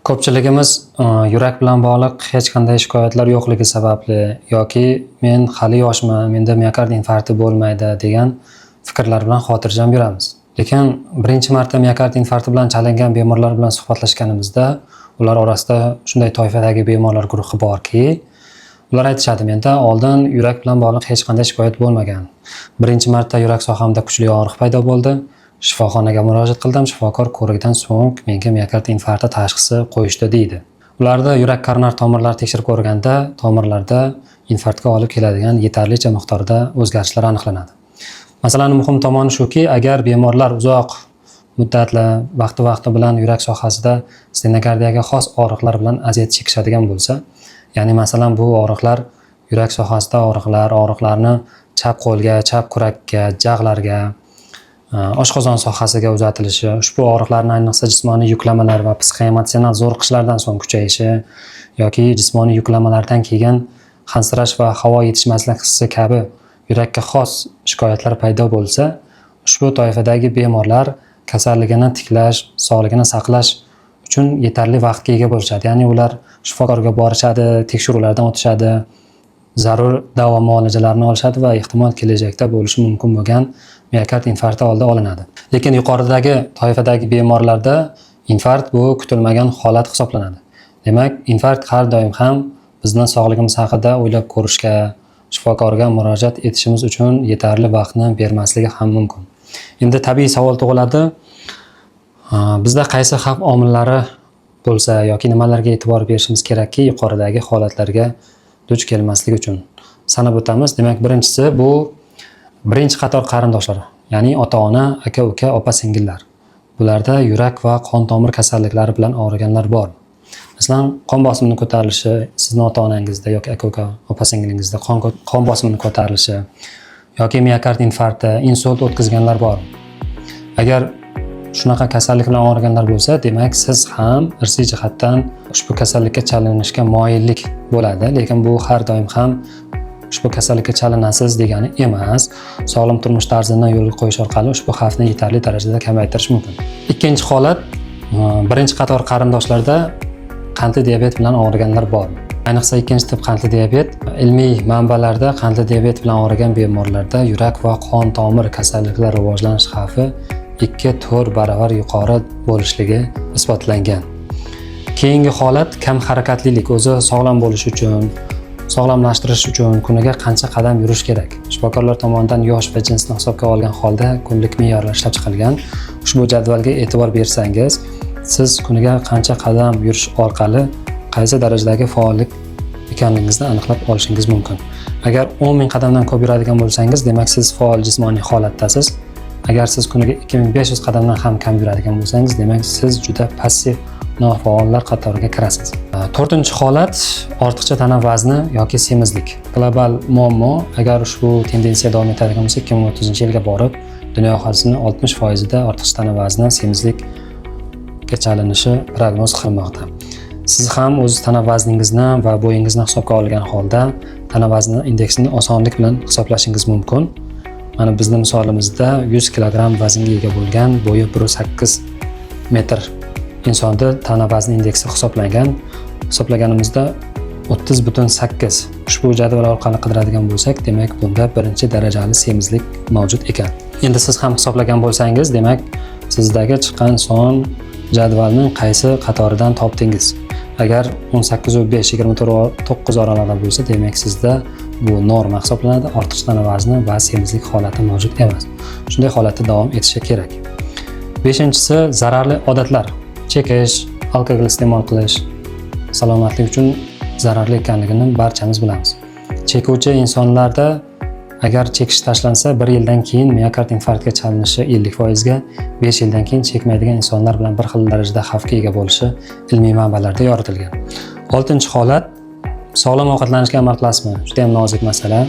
Ko'pchiligimiz yurak bilan bog'liq hech qanday shikoyatlar yo'qligi sababli yoki men hali yoshman, menda miokard infarkti bo'lmaydi degan fikrlar bilan xotirjam yuramiz. Lekin birinchi marta miokard infarkti bilan chalingan bemorlar bilan suhbatlashganimizda ular orasida shunday toifadagi bemorlar guruhi borki, ular aytishadi, menda oldin yurak bilan bog'liq hech qanday shikoyat bo'lmagan. Birinchi marta yurak sohamda kuchli og'riq paydo bo'ldi. Shifoxonaga murojaat qildim. Shifokor ko'rikdan so'ng menga miokard infarkti tashxisi qo'yishdi deydi. Ularda yurak koronar tomirlarini tekshirib ko'rganda tomirlarda infarktga olib keladigan yetarlicha miqdorda o'zgarishlar aniqlanadi. Masalan, muhim tomoni shuki, agar bemorlar uzoq muddatli vaqti bilan yurak sohasida stenokardiyaga xos og'riqlar bilan aziyat chekishadigan bo'lsa, ya'ni masalan bu og'riqlar yurak sohasida og'riqlarni chap qo'lga, chap kurakka, jag'larga, oshqozon sohasiga uzatilishi, ushbu og'riqlarni ayniqsa jismoniy yuklamalar va psixoemotsional zo'riqishlardan so'ng kuchayishi yoki jismoniy yuklamalardan keyin hansirash va havo yetishmaslik hissi kabi yurakka xos shikoyatlar paydo bo'lsa, ushbu toifadagi bemorlar kasalligini tiklash, sog'ligini saqlash uchun yetarli vaqtga ega bo'lishadi. Ya'ni ular shifokorga borishadi, tekshiruvlardan o'tishadi, zarur davo muolajalarni olishadi va ehtimol kelajakda bo'lishi mumkin bo'lgan miokard infarkti oldi olinadi. Lekin yuqoridagi toifadagi bemorlarda infarkt bu kutilmagan holat hisoblanadi. Demak, infarkt har doim ham bizni sog'ligimiz haqida o'ylab ko'rishga, shifokorga murojaat etishimiz uchun yetarli vaqtni bermasligi ham mumkin. Endi tabiiy savol tug'iladi. Bizda qaysi xavf omillari bo'lsa yoki nimalarga e'tibor berishimiz kerakki, yuqoridagi holatlarga duch kelmaslik uchun sanab o'tamiz. Demak, birinchisi bu birinchi qator qarindoshlar, ya'ni ota-ona, aka-uka, opa-singillar. Bularda yurak va qon tomir kasalliklari bilan og'riganlar bor. Masalan, qon bosimining ko'tarilishi, sizning ota-onangizda yoki aka-uka, opa-singilingizda qon bosimining ko'tarilishi yoki miokard infarkti, insult o'tkazganlar bor. Agar shunaqa kasallik bilan og'riganlar bo'lsa, demak siz ham irsiy jihatdan ushbu kasallikka chalinishga moyillik bo'ladi. Lekin bu har doim ham ushbu kasallikka chalinasiz degani emas. Sog'lom turmush tarzini yo'lga qo'yish orqali ushbu xavfni yetarli darajada kamaytirish mumkin. Ikkinchi holat, birinchi qator qarindoshlarda qandli diabet bilan og'riganlar bor. Ayniqsa ikkinchi tip qandli diabet, ilmiy manbalarda qandli diabet bilan og'rigan bemorlarda yurak va qon tomir kasalliklari rivojlanish xavfi 2-4 baravar yuqori bo'lishligi isbotlangan. Keyingi holat kam harakatlilik. O'zi sog'lom bo'lish uchun, sog'lomlashtirish uchun kuniga qancha qadam yurish kerak? Shifokorlar tomonidan yosh va jinsni hisobga olgan holda kunlik me'yorlar ishlab chiqilgan. Ushbu jadvalga e'tibor bersangiz, siz kuniga qancha qadam yurish orqali qaysi darajadagi faollik ekanligingizni aniqlab olishingiz mumkin. Agar 10 ming qadamdan ko'p yuradigan bo'lsangiz, demak siz faol jismoniy holatdasiz. Agar siz kuniga 2500 qadamdan ham kam yuradigan bo'lsangiz, demak siz juda passiv nofaollar qatoriga kirasiz. To'rtinchi holat ortiqcha tana vazni yoki semizlik. Global muammo. Agar ushbu tendensiya davom etadigan bo'lsa, 2030-yilga borib dunyo aholisining 60% ortiqcha tana vazni, semizlikka chalinishi prognoz qilinmoqda. Siz ham o'z tana vazningizni va bo'yingizni hisobga olgan holda tana vazni indeksini osonlik bilan hisoblashingiz mumkin. Mana bizning misolimizda 100 kilogramm vaznga ega bo'lgan, bo'yi 1.8 metr insonda tana vazni indeksi hisoblangan. Hisoblaganimizda 30.8. Ushbu jadval orqali qidiradigan bo'lsak, demak bunda birinchi darajali semizlik mavjud ekan. Endi siz ham hisoblagan bo'lsangiz, demak sizdagi chiqqan son jadvalning qaysi qatoridan topdingiz? Agar 18.5-29 oralig'ida bo'lsa, demak sizda bu norma hisoblanadi. Ortiqcha tana vazni va semizlik holati mavjud emas. Shunday holatda davom etishi kerak. 5-inchisi zararli odatlar. Chekish, alkogol iste'mol qilish salomatlik uchun zararli ekanligini barchamiz bilamiz. Chekuvchi insonlarda agar chekish tashlansa, 1 yildan keyin miokard infarktga chalinishi 50% ga, 5 yildan keyin chekmaydigan insonlar bilan bir xil darajada xavfga ega bo'lishi ilmiy manbalarda yoritilgan. 6-chi holat, sog'lom ovqatlanishga amal qilasizmi? Juda ham nozik masala.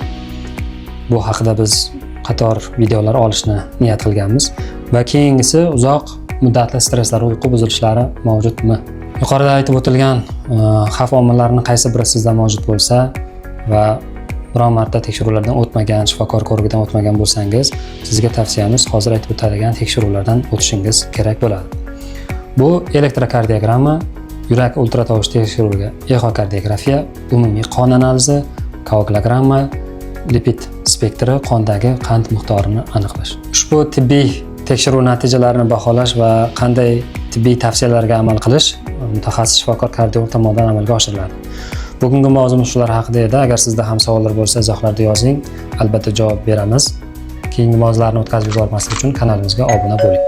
Bu haqida biz qator videolar olishni niyat qilganmiz va keyingisi uzoq muddatli stresslar, uyqu buzilishlari mavjudmi? Yuqorida aytib o'tilgan xavf omillarini qaysi biri sizda mavjud bo'lsa va biron marta tekshiruvlardan o'tmagan, shifokor ko'rigidan o'tmagan bo'lsangiz, sizga tavsiyamiz hozir aytib o'tadigan tekshiruvlardan o'tishingiz kerak bo'ladi. Bu elektrokardiogramma yurak ultratovush tekshiruviga exokardiografiya, umumiy qon analizi, koagulogramma, lipid spektri, qondagi qand miqdorini aniqlash. Ushbu tibbiy tekshiruv natijalarini baholash va qanday tibbiy tavsiyalarga amal qilish mutaxassis shifokor kardiolog tomonidan amalga oshiriladi. Bugungi mavzuimiz shular haqida edi. Agar sizda ham savollar bo'lsa, izohlarda yozing. Albatta javob beramiz. Keyingi mavzularni o'tkazib yubormaslik uchun kanalimizga obuna bo'ling.